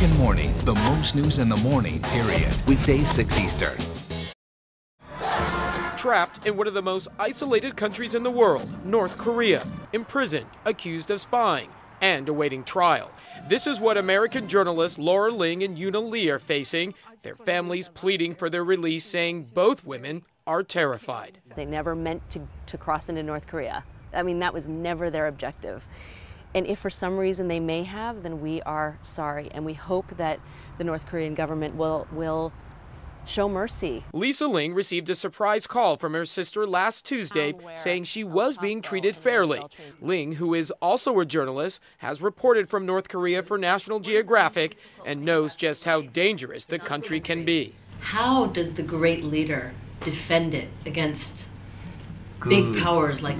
American Morning, the most news in the morning, period. Weekdays 6 Eastern. Trapped in one of the most isolated countries in the world, North Korea, imprisoned, accused of spying, and awaiting trial. This is what American journalists Laura Ling and Yuna Lee are facing, their families pleading for their release, saying both women are terrified. They never meant to cross into North Korea. I mean, that was never their objective. And if for some reason they may have, then we are sorry. And we hope that the North Korean government will show mercy. Lisa Ling received a surprise call from her sister last Tuesday saying she was being treated fairly. Ling, who is also a journalist, has reported from North Korea for National Geographic and knows just how dangerous the country can be. How does the great leader defend it against big powers like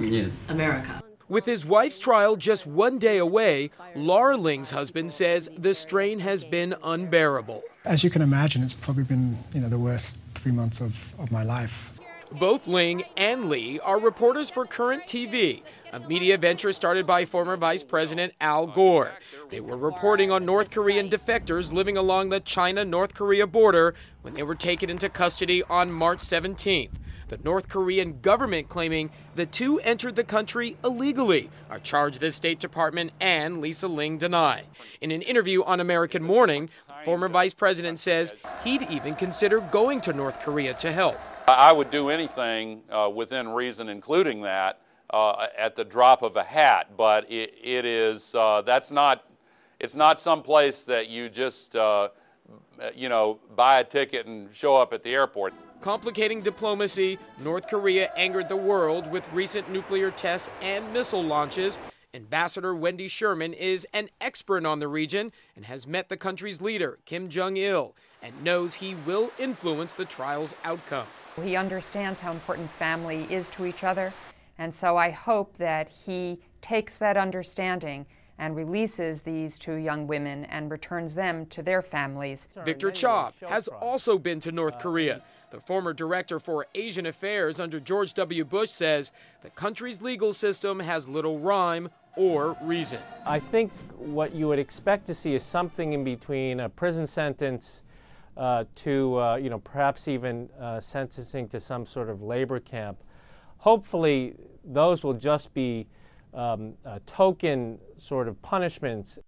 America? With his wife's trial just 1 day away, Laura Ling's husband says the strain has been unbearable. As you can imagine, it's probably been, the worst 3 months of my life. Both Ling and Lee are reporters for Current TV, a media venture started by former Vice President Al Gore. They were reporting on North Korean defectors living along the China-North Korea border when they were taken into custody on March 17th. The North Korean government claiming the two entered the country illegally, a charge the State Department and Lisa Ling deny. In an interview on American Morning, the former vice president says he'd even consider going to North Korea to help. I would do anything within reason, including that, at the drop of a hat. But it's not some place that you just buy a ticket and show up at the airport. Complicating diplomacy, North Korea angered the world with recent nuclear tests and missile launches. Ambassador Wendy Sherman is an expert on the region and has met the country's leader, Kim Jong-il, and knows he will influence the trial's outcome. He understands how important family is to each other, and so I hope that he takes that understanding and releases these two young women and returns them to their families. Victor Cha has also been to North Korea. The former director for Asian Affairs under George W. Bush says the country's legal system has little rhyme or reason. I think what you would expect to see is something in between a prison sentence to perhaps even sentencing to some sort of labor camp. Hopefully, those will just be token sort of punishments.